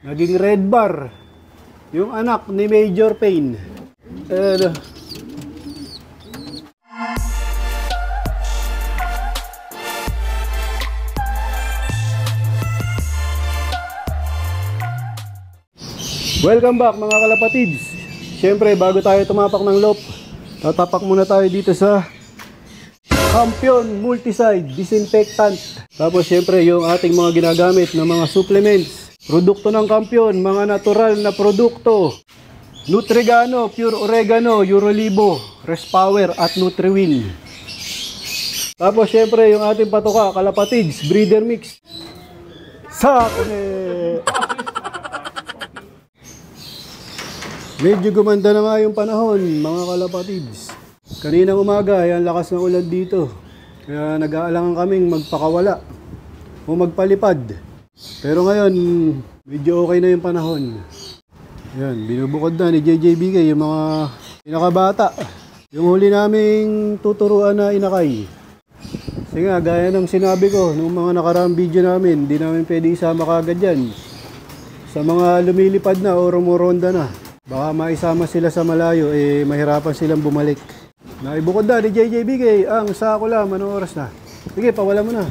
Naging red bar. Yung anak ni Major Payne. Welcome back mga kalapatids. Siyempre bago tayo tumapak ng loop, tatapak muna tayo dito sa Campion Multicide Disinfectant. Tapos siyempre yung ating mga ginagamit na mga supplements, produkto ng Campion, mga natural na produkto, Nutrigano, Pure Oregano, Eurolibo, Respower at Nutriwin. Tapos siyempre yung ating patoka, kalapatids, breeder mix. Medyo gumanda na nga yung panahon mga kalapatids. Kaninang umaga ay ang lakas ng ulan dito. Kaya nag-aalangan kaming magpakawala o magpalipad. Pero ngayon medyo okay na yung panahon. Yan, binubukod na ni JJBK yung mga pinakabata. Yung huli naming tuturuan na inakay. Kasi nga gaya ng sinabi ko nung mga nakaraang video namin, hindi namin pwede isama kagad yan. Sa mga lumilipad na o rumuronda na, baka maisama sila sa malayo, mahirapan silang bumalik. Naibukod na ni JJBK ang sakula. Anong oras na? Sige, pawala mo na.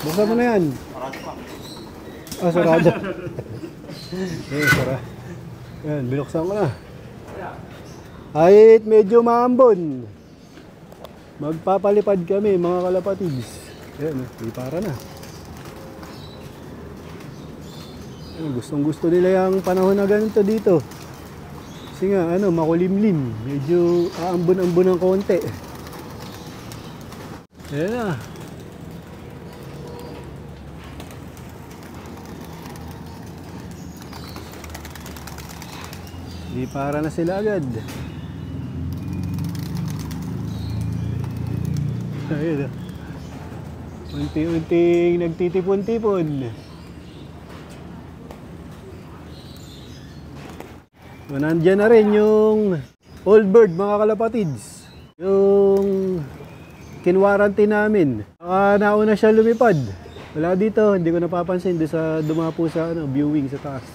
Buksan mo na yan. Sarado pa. Ah, sarado. Sarado. Yan, binuksan ko na. Kahit medyo maambon, magpapalipad kami mga kalapatids. Yan, di para na. Gustong gusto nila yung panahon na ganito dito. Kasi nga, makulimlim. Medyo aambon-ambon ng konti. Ayan na. Di para na sila agad. Ayan na. Unti-unting nagtitipon-tipon. Nandyan na rin yung old bird mga kalapatids. Yung kinwarranty namin. Nauna siya lumipad. Wala dito, hindi ko napapansin. Doon sa dumapo sa viewing sa taas.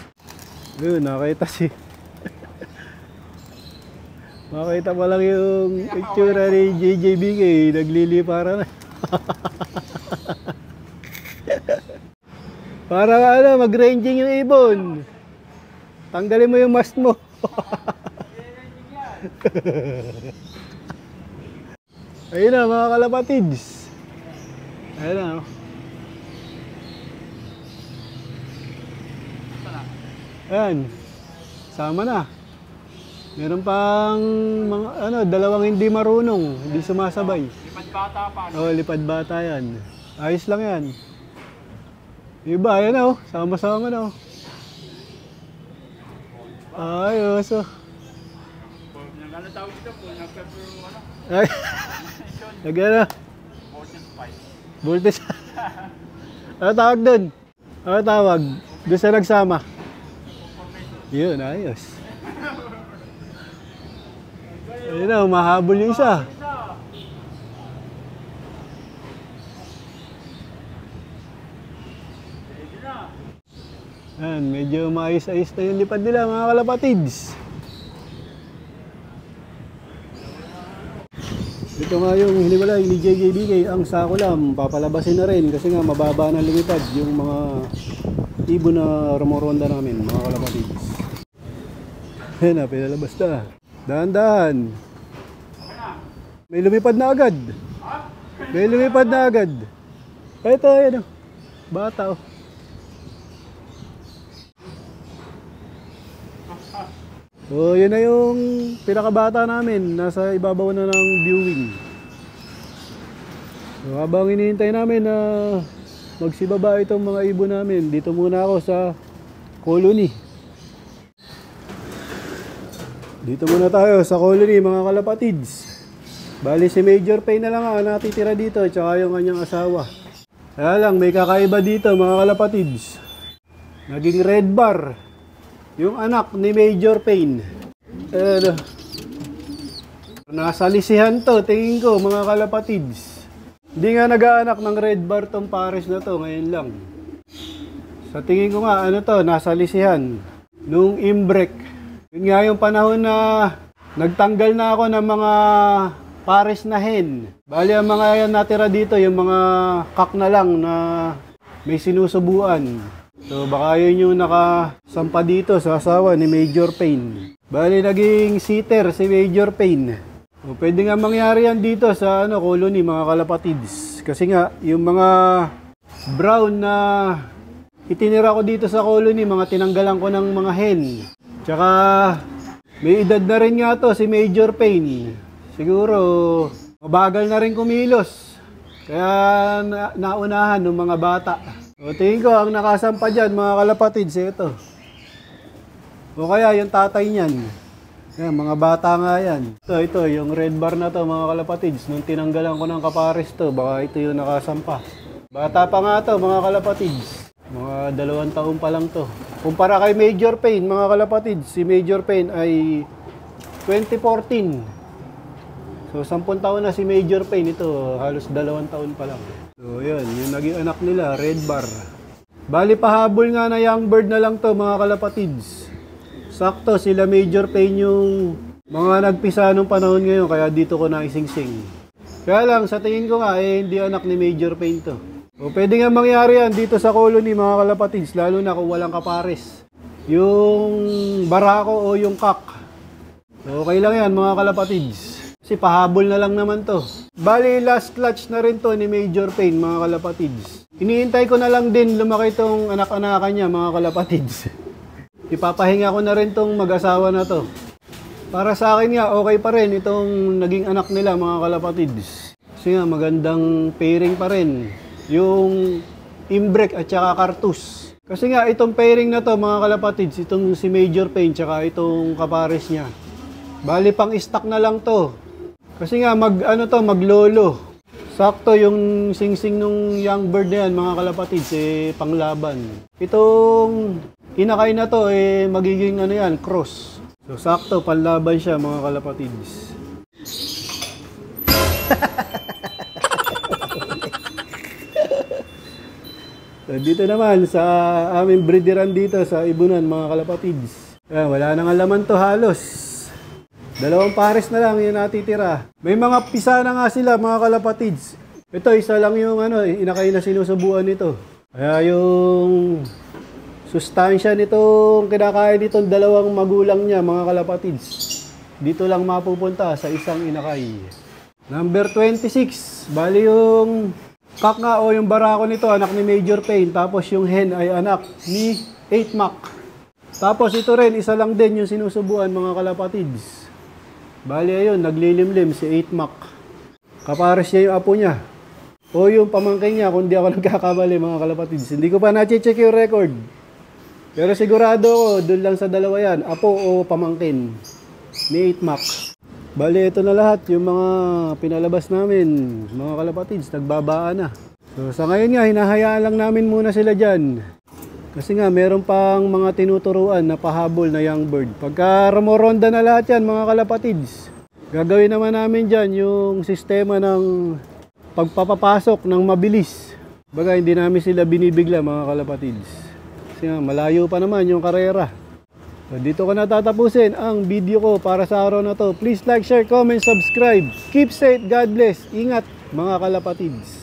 Ayun, nakita si makita pa lang yung itsura ni JJBK. Naglilipara na. Para mag-ranging yung ibon. Tanggalin mo yung mask mo. Ayun na mga kalapatids. Ayun na. Ayan. Sama na. Meron pang mga, dalawang hindi marunong. Hindi sumasabay. Lipad bata pa. Oo, lipad bata yan. Ayos lang yan. Iba, ayan na. Sama-sama na. Ayos oh. Ano tawag dito po? Ay. Nagana. Voltage spike. Voltage. Ano tawag doon? Ano tawag? Doon sa nagsama. Yun, ayos. Ayun na, mahabol yung isa. Ayan, medyo maayos-ayos na yung lipad nila mga kalapatids. Ito nga yung hiniwalay ni JJBK, ang sakulam. Papalabasin na rin kasi nga mababa na lumipad yung mga ibon na rumoronda namin mga kalapatids. Ayan na, pinalabas na. Dahan-dahan. May lumipad na agad. May lumipad na agad. Ito, ayan o. Bata o. So, yun na yung pinakabata namin. Nasa ibabaw na ng viewing. So, habang hinihintay namin na magsibaba itong mga ibon namin, dito muna ako sa colony. Dito muna tayo sa colony mga kalapatids. Bali si Major Payne na lang ang natitira dito, tsaka yung kanyang asawa. Kaya lang, may kakaiba dito mga kalapatids. Naging red bar. Yung anak ni Major Payne. Nasa lisihan to, tingin ko mga kalapatids. Hindi nga nag-aanak ng red bar tong pares na to, ngayon lang. Sa tingin ko nga, ano to, nasa lisihan. Nung imbrek. Yun nga yung panahon na nagtanggal na ako ng mga pares na hen. Bali, ang mga natira dito, yung mga kak na lang na may sinusubuan. So, baka yun yung nakasampa dito sa asawa ni Major Payne. Bali, naging sitter si Major Payne. So, pwede nga mangyari yan dito sa colony, mga kalapatids. Kasi nga, yung mga brown na itinira ko dito sa colony, mga tinanggalan ko ng mga hen. Tsaka, may edad na rin nga to si Major Payne. Siguro, mabagal na rin kumilos. Kaya naunahan ng mga bata. O tingin ko, ang nakasampa dyan, mga kalapatids, ito. O kaya yung tatay niyan. Yan, mga bata nga yan. Ito, yung red bar na to, mga kalapatids. Nung tinanggalan ko ng kapares to, baka ito yung nakasampa. Bata pa nga to, mga kalapatids. Mga 2 taon pa lang to. Kumpara kay Major Payne, mga kalapatids, si Major Payne ay 2014. So, 10 taon na si Major Payne. Ito, halos 2 taon pa lang. So, yun. Yung naging anak nila, red bar. Bali, pahabol nga na young bird na lang to, mga kalapatids. Sakto, sila Major Payne yung mga nagpisa nung panahon ngayon, kaya dito ko na isingsing. Kaya lang, sa tingin ko nga, hindi anak ni Major Payne to. O, pwede nga mangyari yan dito sa colony, mga kalapatids, lalo na kung walang kapares. Yung barako o yung kak. Okay lang yan, mga kalapatids. Kasi pahabol na lang naman to. Bali, last clutch na rin to ni Major Payne, mga kalapatids. Iniintay ko na lang din lumaki tong anak-anakan niya, mga kalapatids. Ipapahinga ko na rin tong mag-asawa na to. Para sa akin nga, okay pa rin itong naging anak nila, mga kalapatids. Kasi nga, magandang pairing pa rin. Yung imbrek at saka kartus. Kasi nga, itong pairing na to, mga kalapatids, itong si Major Payne, tsaka itong kapares niya. Bali, pang stock na lang to. Kasi nga, maglolo. Sakto yung singsing nung young bird na yan, mga kalapatids, panglaban. Itong inakay na to, magiging cross. So, sakto, panlaban siya, mga kalapatids. So, dito naman, sa aming breederan dito, sa Ibunan, mga kalapatids. Wala nang laman to halos. 2 pares na lang yung natitira. May mga pisa na nga sila, mga kalapatids. Ito, isa lang yung inakay na sinusubuan nito. Kaya yung sustansya nitong kinakain nitong 2 magulang niya, mga kalapatids, dito lang mapupunta sa isang inakay. Number 26. Bali yung kak nga o yung barako nito, anak ni Major Payne. Tapos yung hen ay anak ni 8 Mac. Tapos ito rin, isa lang din yung sinusubuan, mga kalapatids. Bali ayun, naglilimlim si 8 Mac. Kapares niya yung apo niya. O yung pamangkin niya, kung di ako nagkakamali, mga kalapatids. Hindi ko pa na-check yung record. Pero sigurado ko, doon lang sa 2 yan, apo o pamangkin ni 8 Mac. Bali ito na lahat, yung mga pinalabas namin, mga kalapatids, nagbabaan na. So sa ngayon nga, hinahayaan lang namin muna sila dyan. Kasi nga, meron pang mga tinuturuan na pahabol na young bird. Pagka rumoronda na lahat yan, mga kalapatids, gagawin naman namin dyan yung sistema ng pagpapapasok ng mabilis. Baga, hindi namin sila binibigla, mga kalapatids. Kasi nga, malayo pa naman yung karera. So, dito ko natatapusin ang video ko para sa araw na to. Please like, share, comment, subscribe. Keep safe, God bless. Ingat, mga kalapatids.